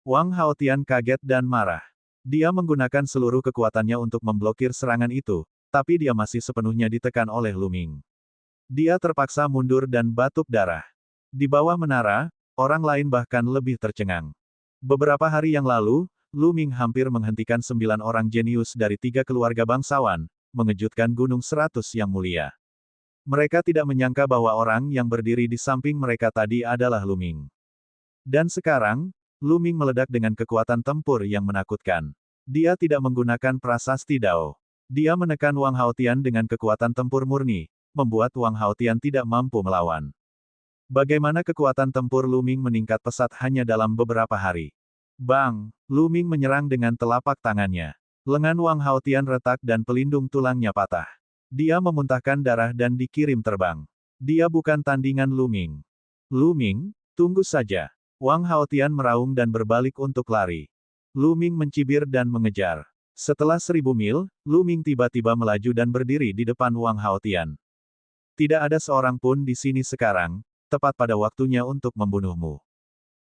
Wang Haotian kaget dan marah. Dia menggunakan seluruh kekuatannya untuk memblokir serangan itu, tapi dia masih sepenuhnya ditekan oleh Luming. Dia terpaksa mundur dan batuk darah. Di bawah menara, orang lain bahkan lebih tercengang. Beberapa hari yang lalu, Luming hampir menghentikan 9 orang jenius dari 3 keluarga bangsawan, mengejutkan Gunung 100 yang mulia. Mereka tidak menyangka bahwa orang yang berdiri di samping mereka tadi adalah Luming. Dan sekarang, Luming meledak dengan kekuatan tempur yang menakutkan. Dia tidak menggunakan prasasti Dao. Dia menekan Wang Haotian dengan kekuatan tempur murni, membuat Wang Haotian tidak mampu melawan. Bagaimana kekuatan tempur Luming meningkat pesat hanya dalam beberapa hari. Bang! Luming menyerang dengan telapak tangannya. Lengan Wang Haotian retak dan pelindung tulangnya patah. Dia memuntahkan darah dan dikirim terbang. Dia bukan tandingan Luming. Luming, tunggu saja. Wang Haotian meraung dan berbalik untuk lari. Luming mencibir dan mengejar. Setelah 1000 mil, Luming tiba-tiba melaju dan berdiri di depan Wang Haotian. Tidak ada seorang pun di sini sekarang, tepat pada waktunya untuk membunuhmu.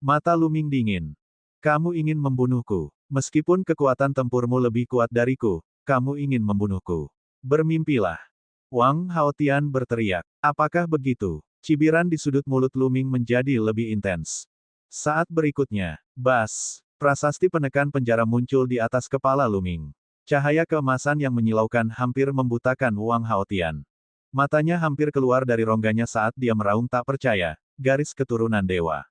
Mata Luming dingin. Kamu ingin membunuhku. Meskipun kekuatan tempurmu lebih kuat dariku, kamu ingin membunuhku. Bermimpilah. Wang Haotian berteriak. Apakah begitu? Cibiran di sudut mulut Luming menjadi lebih intens. Saat berikutnya, bas, prasasti penekan penjara muncul di atas kepala Luming. Cahaya keemasan yang menyilaukan hampir membutakan Wang Haotian. Matanya hampir keluar dari rongganya saat dia meraung tak percaya, garis keturunan dewa.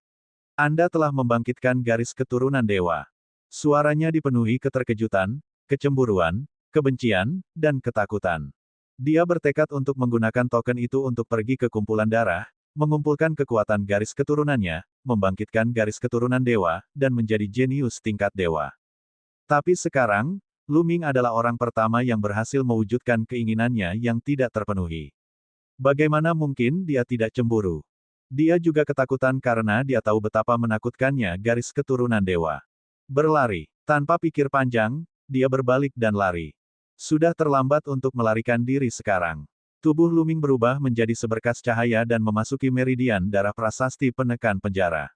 Anda telah membangkitkan garis keturunan dewa. Suaranya dipenuhi keterkejutan, kecemburuan, kebencian, dan ketakutan. Dia bertekad untuk menggunakan token itu untuk pergi ke kumpulan darah, mengumpulkan kekuatan garis keturunannya, membangkitkan garis keturunan dewa, dan menjadi jenius tingkat dewa. Tapi sekarang, Luming adalah orang pertama yang berhasil mewujudkan keinginannya yang tidak terpenuhi. Bagaimana mungkin dia tidak cemburu? Dia juga ketakutan karena dia tahu betapa menakutkannya garis keturunan dewa. Berlari. Tanpa pikir panjang, dia berbalik dan lari. Sudah terlambat untuk melarikan diri sekarang. Tubuh Luming berubah menjadi seberkas cahaya dan memasuki meridian darah prasasti penekan penjara.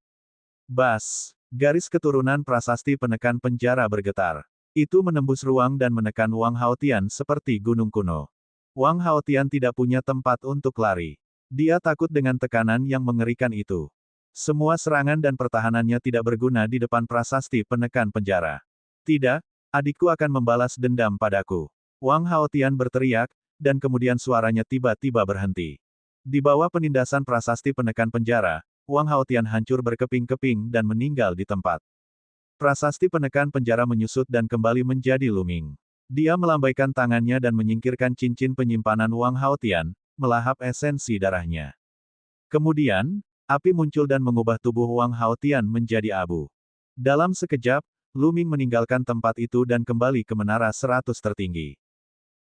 Bas! Garis keturunan prasasti penekan penjara bergetar. Itu menembus ruang dan menekan Wang Haotian seperti gunung kuno. Wang Haotian tidak punya tempat untuk lari. Dia takut dengan tekanan yang mengerikan itu. Semua serangan dan pertahanannya tidak berguna di depan prasasti penekan penjara. Tidak, adikku akan membalas dendam padaku. Wang Haotian berteriak, dan kemudian suaranya tiba-tiba berhenti. Di bawah penindasan prasasti penekan penjara, Wang Haotian hancur berkeping-keping dan meninggal di tempat. Prasasti penekan penjara menyusut dan kembali menjadi Luming. Dia melambaikan tangannya dan menyingkirkan cincin penyimpanan Wang Haotian, melahap esensi darahnya. Kemudian, api muncul dan mengubah tubuh Wang Haotian menjadi abu. Dalam sekejap, Luming meninggalkan tempat itu dan kembali ke menara 100 tertinggi.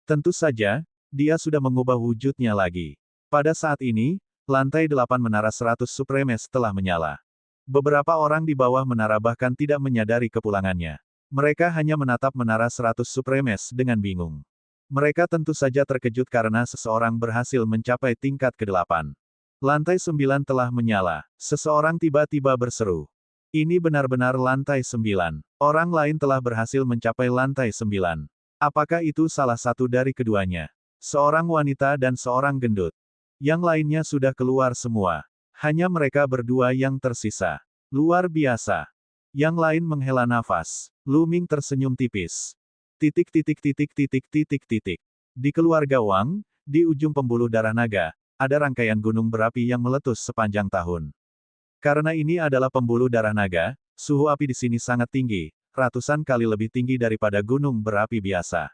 Tentu saja, dia sudah mengubah wujudnya lagi. Pada saat ini, lantai 8 menara 100 Supremes telah menyala. Beberapa orang di bawah menara bahkan tidak menyadari kepulangannya. Mereka hanya menatap menara 100 Supremes dengan bingung. Mereka tentu saja terkejut karena seseorang berhasil mencapai tingkat ke-8. Lantai 9 telah menyala. Seseorang tiba-tiba berseru. Ini benar-benar lantai 9. Orang lain telah berhasil mencapai lantai 9. Apakah itu salah satu dari keduanya? Seorang wanita dan seorang gendut. Yang lainnya sudah keluar semua. Hanya mereka berdua yang tersisa. Luar biasa. Yang lain menghela nafas. Luming tersenyum tipis. Titik titik titik titik titik titik. Di keluarga Wang, di ujung pembuluh darah naga, ada rangkaian gunung berapi yang meletus sepanjang tahun. Karena ini adalah pembuluh darah naga, suhu api di sini sangat tinggi, ratusan kali lebih tinggi daripada gunung berapi biasa.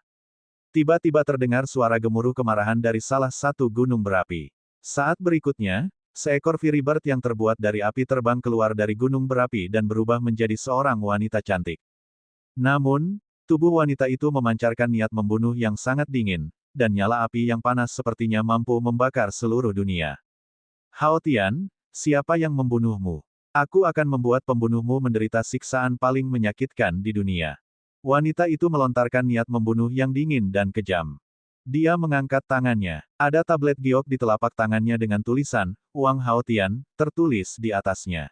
Tiba-tiba terdengar suara gemuruh kemarahan dari salah satu gunung berapi. Saat berikutnya, seekor Firibird yang terbuat dari api terbang keluar dari gunung berapi dan berubah menjadi seorang wanita cantik. Namun, tubuh wanita itu memancarkan niat membunuh yang sangat dingin, dan nyala api yang panas sepertinya mampu membakar seluruh dunia. Hao Tian, siapa yang membunuhmu? Aku akan membuat pembunuhmu menderita siksaan paling menyakitkan di dunia. Wanita itu melontarkan niat membunuh yang dingin dan kejam. Dia mengangkat tangannya. Ada tablet giok di telapak tangannya dengan tulisan, Wang Hao Tian, tertulis di atasnya.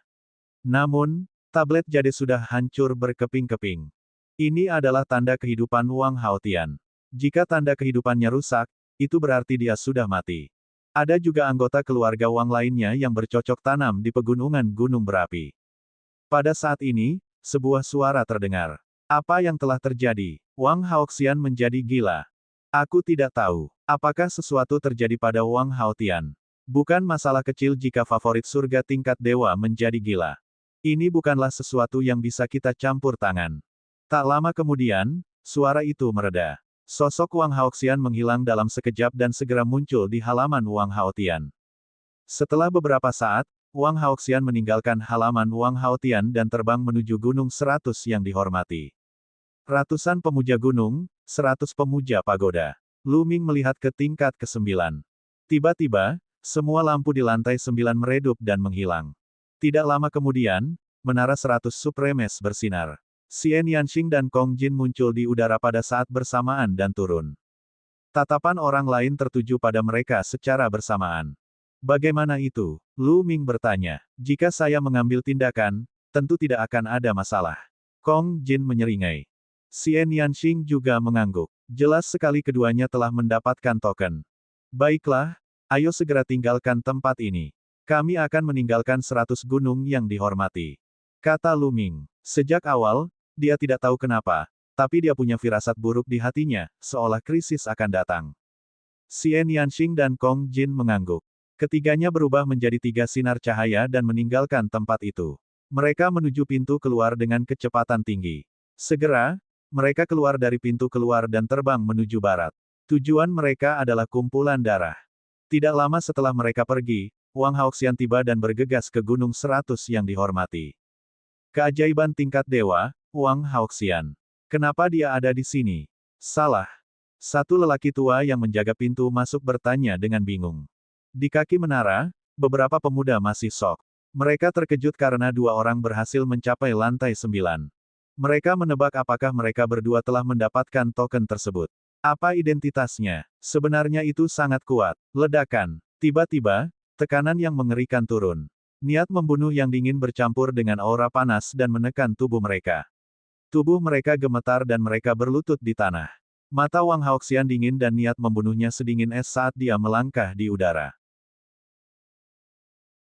Namun, tablet jade sudah hancur berkeping-keping. Ini adalah tanda kehidupan Wang Hao Tian. Jika tanda kehidupannya rusak, itu berarti dia sudah mati. Ada juga anggota keluarga Wang lainnya yang bercocok tanam di pegunungan gunung berapi. Pada saat ini, sebuah suara terdengar. Apa yang telah terjadi? Wang Haoxian menjadi gila. Aku tidak tahu. Apakah sesuatu terjadi pada Wang Hao Tian? Bukan masalah kecil jika favorit surga tingkat dewa menjadi gila. Ini bukanlah sesuatu yang bisa kita campur tangan. Tak lama kemudian, suara itu mereda. Sosok Wang Haoxian menghilang dalam sekejap dan segera muncul di halaman Wang Hao Tian. Setelah beberapa saat, Wang Haoxian meninggalkan halaman Wang Hao Tian dan terbang menuju Gunung 100 yang dihormati. Ratusan pemuja gunung, 100 pemuja pagoda. Lu Ming melihat ke tingkat ke-9. Tiba-tiba, semua lampu di lantai 9 meredup dan menghilang. Tidak lama kemudian, menara 100 Supremes bersinar. Xian Yanxing dan Kong Jin muncul di udara pada saat bersamaan dan turun. Tatapan orang lain tertuju pada mereka secara bersamaan. Bagaimana itu? Lu Ming bertanya. Jika saya mengambil tindakan, tentu tidak akan ada masalah. Kong Jin menyeringai. Xian Yanxing juga mengangguk. Jelas sekali keduanya telah mendapatkan token. Baiklah, ayo segera tinggalkan tempat ini. Kami akan meninggalkan 100 gunung yang dihormati. Kata Lu Ming. Sejak awal, dia tidak tahu kenapa, tapi dia punya firasat buruk di hatinya, seolah krisis akan datang. Xian Yanxing dan Kong Jin mengangguk. Ketiganya berubah menjadi 3 sinar cahaya dan meninggalkan tempat itu. Mereka menuju pintu keluar dengan kecepatan tinggi. Segera, mereka keluar dari pintu keluar dan terbang menuju barat. Tujuan mereka adalah kumpulan darah. Tidak lama setelah mereka pergi, Wang Haoxian tiba dan bergegas ke Gunung 100 yang dihormati. Keajaiban tingkat dewa, Wang Haoxian. Kenapa dia ada di sini? Salah. Satu lelaki tua yang menjaga pintu masuk bertanya dengan bingung. Di kaki menara, beberapa pemuda masih sok. Mereka terkejut karena 2 orang berhasil mencapai lantai 9. Mereka menebak apakah mereka berdua telah mendapatkan token tersebut. Apa identitasnya? Sebenarnya itu sangat kuat. Ledakan. Tiba-tiba, tekanan yang mengerikan turun. Niat membunuh yang dingin bercampur dengan aura panas dan menekan tubuh mereka. Tubuh mereka gemetar dan mereka berlutut di tanah. Mata Wang Haoxian dingin dan niat membunuhnya sedingin es saat dia melangkah di udara.